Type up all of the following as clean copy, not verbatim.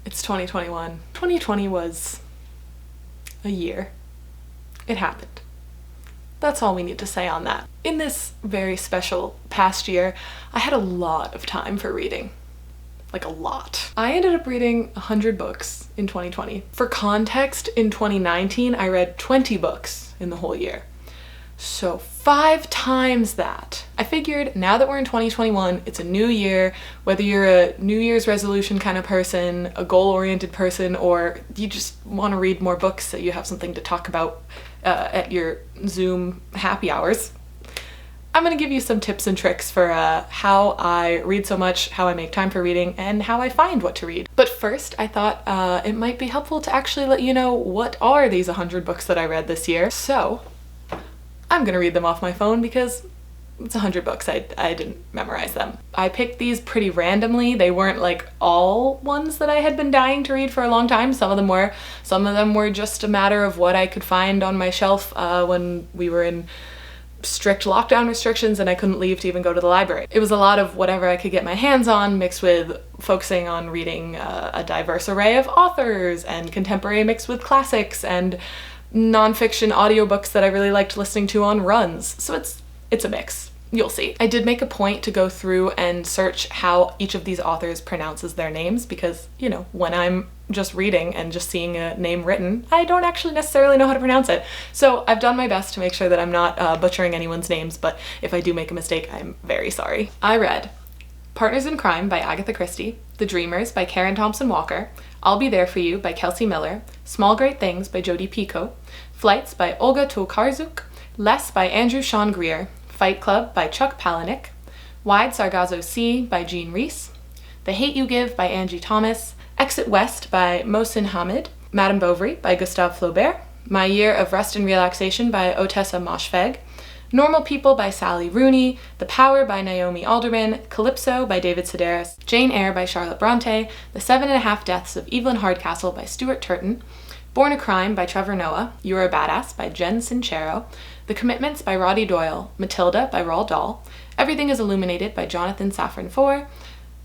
It's 2021. 2020 was a year. It happened. That's all we need to say on that. In this very special past year, I had a lot of time for reading. Like a lot. I ended up reading 100 books in 2020. For context, in 2019, I read 20 books in the whole year. So 5 times that. I figured now that we're in 2021, it's a new year, whether you're a New Year's resolution kind of person, a goal-oriented person, or you just want to read more books so you have something to talk about at your Zoom happy hours. I'm going to give you some tips and tricks for how I read so much, how I make time for reading, and how I find what to read. But first, I thought it might be helpful to actually let you know what are these 100 books that I read this year. So I'm going to read them off my phone because it's 100 books. I didn't memorize them. I picked these pretty randomly. They weren't like all ones that I had been dying to read for a long time. Some of them were. Some of them were just a matter of what I could find on my shelf when we were in strict lockdown restrictions and I couldn't leave to even go to the library. It was a lot of whatever I could get my hands on, mixed with focusing on reading a diverse array of authors, and contemporary mixed with classics, and nonfiction audiobooks that I really liked listening to on runs. So it's a mix. You'll see. I did make a point to go through and search how each of these authors pronounces their names because, you know, when I'm just reading and just seeing a name written, I don't actually necessarily know how to pronounce it. So I've done my best to make sure that I'm not butchering anyone's names, but if I do make a mistake, I'm very sorry. I read Partners in Crime by Agatha Christie, The Dreamers by Karen Thompson Walker, I'll Be There For You by Kelsey Miller, Small Great Things by Jodi Picoult, Flights by Olga Tokarczuk, Less by Andrew Sean Greer, Fight Club by Chuck Palahniuk, Wide Sargasso Sea by Jean Rhys, The Hate You Give by Angie Thomas, Exit West by Mohsin Hamid, Madame Bovary by Gustave Flaubert, My Year of Rest and Relaxation by Otessa Moshfegh, Normal People by Sally Rooney, The Power by Naomi Alderman, Calypso by David Sedaris, Jane Eyre by Charlotte Bronte, The 7.5 Deaths of Evelyn Hardcastle by Stuart Turton, Born a Crime by Trevor Noah, You're a Badass by Jen Sincero, The Commitments by Roddy Doyle, Matilda by Roald Dahl, Everything is Illuminated by Jonathan Safran Foer,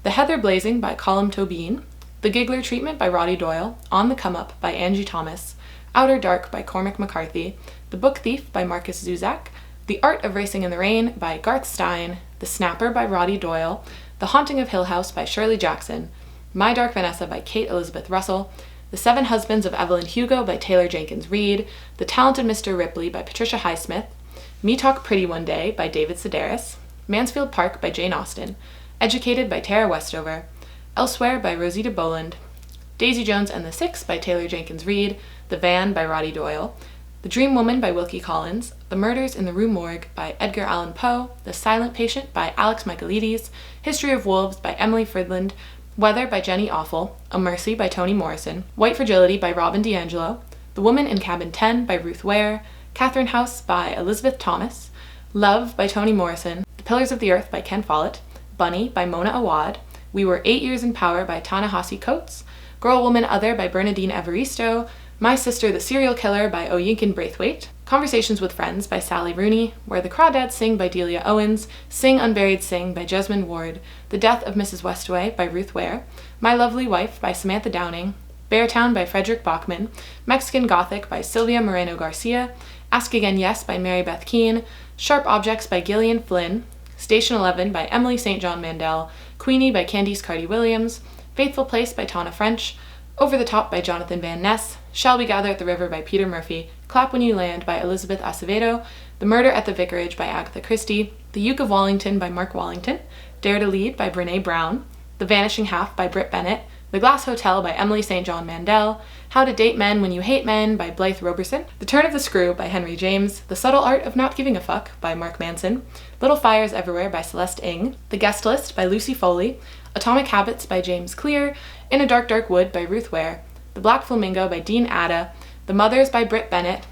The Heather Blazing by Colm Tobin, The Giggler Treatment by Roddy Doyle, On the Come Up by Angie Thomas, Outer Dark by Cormac McCarthy, The Book Thief by Marcus Zuzak, The Art of Racing in the Rain by Garth Stein, The Snapper by Roddy Doyle, The Haunting of Hill House by Shirley Jackson, My Dark Vanessa by Kate Elizabeth Russell, The Seven Husbands of Evelyn Hugo by Taylor Jenkins Reid, The Talented Mr. Ripley by Patricia Highsmith, Me Talk Pretty One Day by David Sedaris, Mansfield Park by Jane Austen, Educated by Tara Westover, Elsewhere by Rosita Boland, Daisy Jones and the Six by Taylor Jenkins Reid, The Van by Roddy Doyle, The Dream Woman by Wilkie Collins, The Murders in the Rue Morgue by Edgar Allan Poe, The Silent Patient by Alex Michaelides, History of Wolves by Emily Fridland, Weather by Jenny Offel, A Mercy by Toni Morrison, White Fragility by Robin DiAngelo, The Woman in Cabin 10 by Ruth Ware, Catherine House by Elizabeth Thomas, Love by Toni Morrison, The Pillars of the Earth by Ken Follett, Bunny by Mona Awad, We Were 8 Years in Power by Ta-Nehisi Coates, Girl, Woman, Other by Bernadine Evaristo, My Sister the Serial Killer by Oyinkan Braithwaite, Conversations with Friends by Sally Rooney, Where the Crawdads Sing by Delia Owens, Sing Unburied Sing by Jesmyn Ward, The Death of Mrs. Westaway by Ruth Ware, My Lovely Wife by Samantha Downing, Beartown by Frederick Bachman, Mexican Gothic by Sylvia Moreno Garcia, Ask Again Yes by Mary Beth Keane, Sharp Objects by Gillian Flynn, Station 11 by Emily St. John Mandel, Queenie by Candice Carty Williams, Faithful Place by Tana French, Over the Top by Jonathan Van Ness, Shall We Gather at the River by Peter Murphy, Clap When You Land by Elizabeth Acevedo, The Murder at the Vicarage by Agatha Christie, The Uke of Wallington by Mark Wallington, Dare to Lead by Brene Brown, The Vanishing Half by Britt Bennett, The Glass Hotel by Emily St. John Mandel, How to Date Men When You Hate Men by Blythe Roberson, The Turn of the Screw by Henry James, The Subtle Art of Not Giving a Fuck by Mark Manson, Little Fires Everywhere by Celeste Ng, The Guest List by Lucy Foley, Atomic Habits by James Clear, In a Dark Dark Wood by Ruth Ware, The Black Flamingo by Dean Atta, The Mothers by Britt Bennett,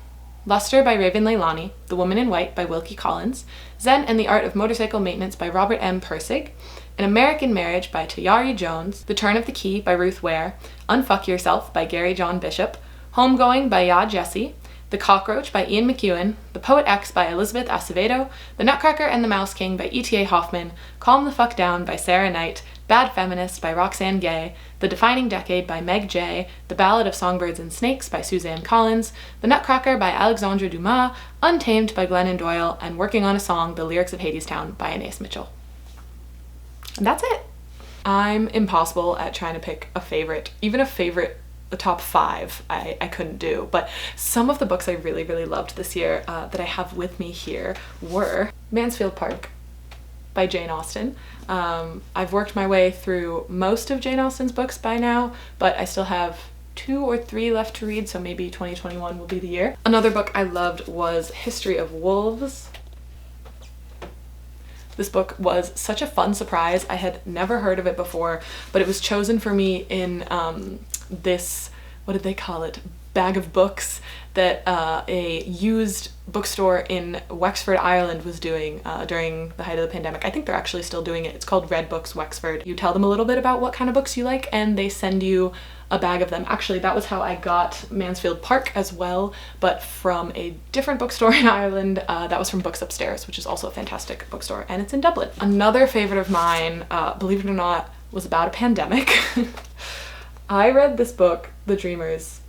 Luster by Raven Leilani, The Woman in White by Wilkie Collins, Zen and the Art of Motorcycle Maintenance by Robert M. Persig, An American Marriage by Tayari Jones, The Turn of the Key by Ruth Ware, Unfuck Yourself by Gary John Bishop, Homegoing by Ya Jesse, The Cockroach by Ian McEwan, The Poet X by Elizabeth Acevedo, The Nutcracker and the Mouse King by E.T.A. Hoffman, Calm the Fuck Down by Sarah Knight, Bad Feminist by Roxane Gay, The Defining Decade by Meg Jay, The Ballad of Songbirds and Snakes by Suzanne Collins, The Nutcracker by Alexandre Dumas, Untamed by Glennon Doyle, and Working on a Song, The Lyrics of Hadestown by Anais Mitchell. And that's it. I'm impossible at trying to pick a favorite, even a favorite. The top 5 I couldn't do, but some of the books I really, really loved this year that I have with me here were Mansfield Park by Jane Austen. I've worked my way through most of Jane Austen's books by now, but I still have 2 or 3 left to read, so maybe 2021 will be the year. Another book I loved was History of Wolves. This book was such a fun surprise. I had never heard of it before, but it was chosen for me in this, what did they call it, bag of books that a used bookstore in Wexford, Ireland was doing during the height of the pandemic. I think they're actually still doing it. It's called Red Books Wexford. You tell them a little bit about what kind of books you like and they send you a bag of them. Actually, that was how I got Mansfield Park as well, but from a different bookstore in Ireland. That was from Books Upstairs, which is also a fantastic bookstore, and it's in Dublin. Another favorite of mine, believe it or not, was about a pandemic. I read this book, The Dreamers.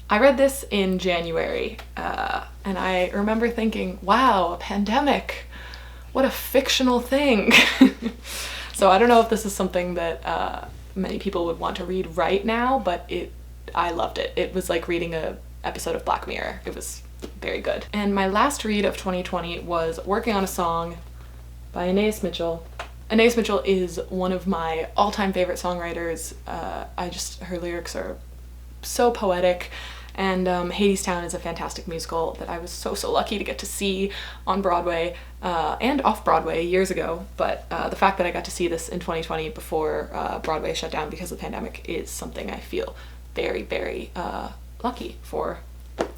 I read this in January, and I remember thinking, wow, a pandemic, what a fictional thing. So I don't know if this is something that many people would want to read right now, but I loved it. It was like reading an episode of Black Mirror. It was very good. And my last read of 2020 was Working on a Song by Anais Mitchell. Anais Mitchell is one of my all-time favorite songwriters. Her lyrics are so poetic, and Hadestown is a fantastic musical that I was so lucky to get to see on Broadway and off-Broadway years ago, but the fact that I got to see this in 2020 before Broadway shut down because of the pandemic is something I feel very, very lucky for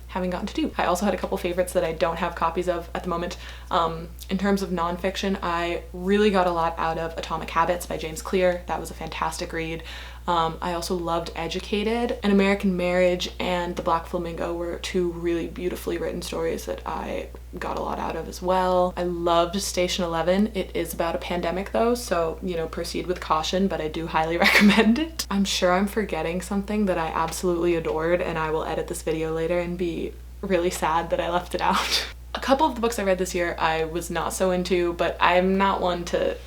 having gotten to do. I also had a couple favorites that I don't have copies of at the moment. In terms of nonfiction, I really got a lot out of Atomic Habits by James Clear. That was a fantastic read. I also loved Educated. An American Marriage and The Black Flamingo were 2 really beautifully written stories that I got a lot out of as well. I loved Station 11. It is about a pandemic though, so, proceed with caution, but I do highly recommend it. I'm sure I'm forgetting something that I absolutely adored, and I will edit this video later and be really sad that I left it out. A couple of the books I read this year I was not so into, but I'm not one to,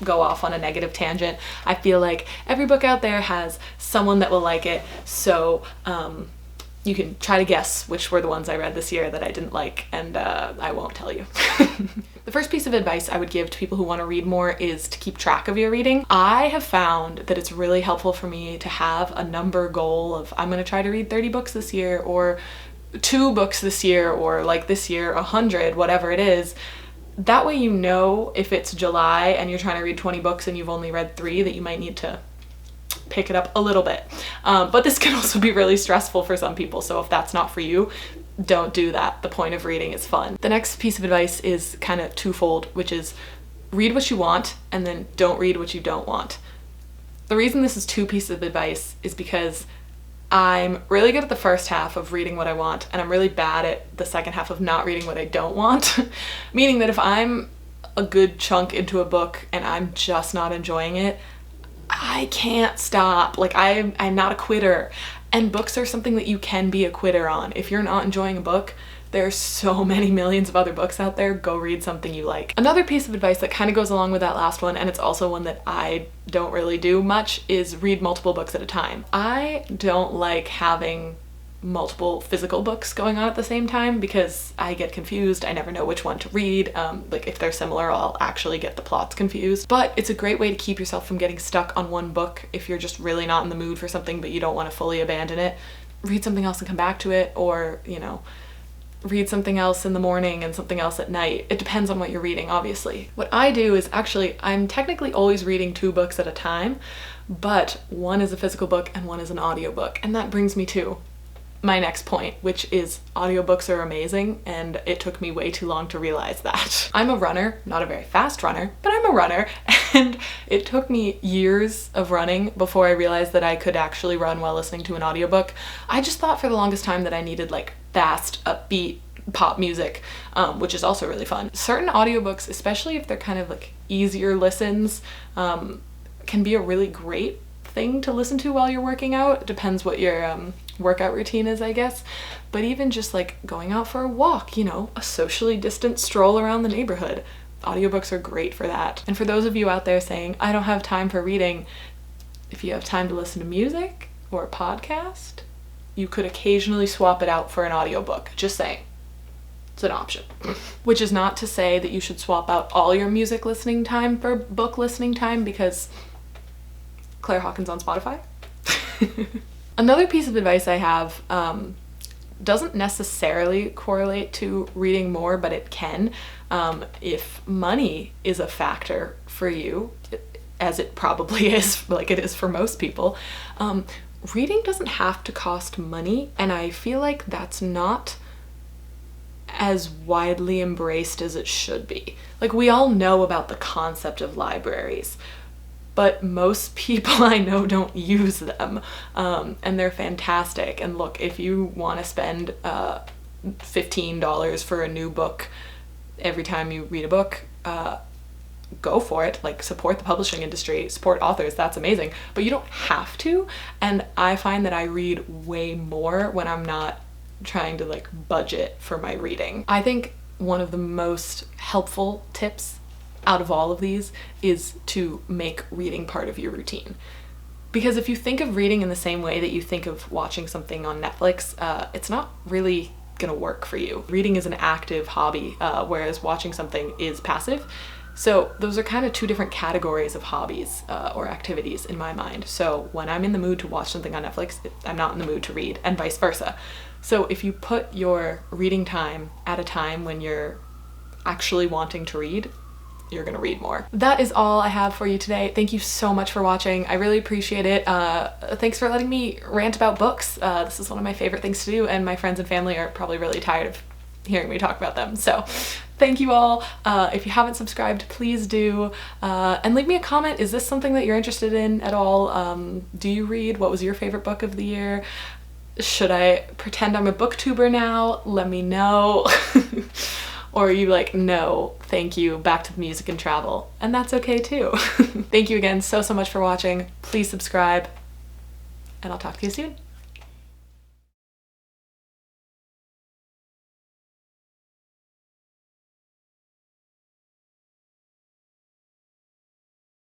go off on a negative tangent. I feel like every book out there has someone that will like it, so you can try to guess which were the ones I read this year that I didn't like, and I won't tell you. The first piece of advice I would give to people who want to read more is to keep track of your reading. I have found that it's really helpful for me to have a number goal of I'm going to try to read 30 books this year, or 2 books this year, or like this year 100, whatever it is. That way you know if it's July and you're trying to read 20 books and you've only read 3 that you might need to pick it up a little bit. But this can also be really stressful for some people, so if that's not for you, don't do that. The point of reading is fun. The next piece of advice is kind of twofold, which is read what you want and then don't read what you don't want. The reason this is 2 pieces of advice is because I'm really good at the first half of reading what I want, and I'm really bad at the second half of not reading what I don't want. Meaning that if I'm a good chunk into a book and I'm just not enjoying it, I can't stop. Like I'm not a quitter. And books are something that you can be a quitter on. If you're not enjoying a book, there's so many millions of other books out there. Go read something you like. Another piece of advice that kind of goes along with that last one, and it's also one that I don't really do much, is read multiple books at a time. I don't like having multiple physical books going on at the same time because I get confused. I never know which one to read. Like if they're similar, I'll actually get the plots confused. But it's a great way to keep yourself from getting stuck on one book if you're just really not in the mood for something but you don't want to fully abandon it. Read something else and come back to it, or, read something else in the morning and something else at night. It depends on what you're reading, obviously. What I do is I'm technically always reading 2 books at a time, but one is a physical book and one is an audiobook. And that brings me to my next point, which is audiobooks are amazing, and it took me way too long to realize that. I'm a runner, not a very fast runner, but I'm a runner, and it took me years of running before I realized that I could actually run while listening to an audiobook. I just thought for the longest time that I needed like fast, upbeat pop music, which is also really fun. Certain audiobooks, especially if they're kind of like easier listens, can be a really great thing to listen to while you're working out. It depends what your workout routine is, I guess. But even just like going out for a walk, you know, a socially distant stroll around the neighborhood. Audiobooks are great for that. And for those of you out there saying, I don't have time for reading, if you have time to listen to music or a podcast, you could occasionally swap it out for an audiobook. Just saying. It's an option. Which is not to say that you should swap out all your music listening time for book listening time, because Claire Hawkins on Spotify. Another piece of advice I have doesn't necessarily correlate to reading more, but it can. If money is a factor for you, as it probably is, like it is for most people, reading doesn't have to cost money, and I feel like that's not as widely embraced as it should be. Like, we all know about the concept of libraries, but most people I know don't use them, and they're fantastic. And look, if you want to spend $15 for a new book every time you read a book, go for it. Like, support the publishing industry, support authors, that's amazing, but you don't have to. And I find that I read way more when I'm not trying to like budget for my reading. I think one of the most helpful tips out of all of these is to make reading part of your routine. Because if you think of reading in the same way that you think of watching something on Netflix, it's not really gonna work for you. Reading is an active hobby, whereas watching something is passive. So those are kind of two different categories of hobbies or activities in my mind. So when I'm in the mood to watch something on Netflix, I'm not in the mood to read, and vice versa. So if you put your reading time at a time when you're actually wanting to read, you're gonna read more. That is all I have for you today. Thank you so much for watching. I really appreciate it. Thanks for letting me rant about books. This is one of my favorite things to do, and my friends and family are probably really tired of hearing me talk about them. So thank you all. If you haven't subscribed, please do. And leave me a comment. Is this something that you're interested in at all? Do you read? What was your favorite book of the year? Should I pretend I'm a booktuber now? Let me know. Or are you like, no, thank you, back to the music and travel? And that's okay too. Thank you again so much for watching. Please subscribe, and I'll talk to you soon.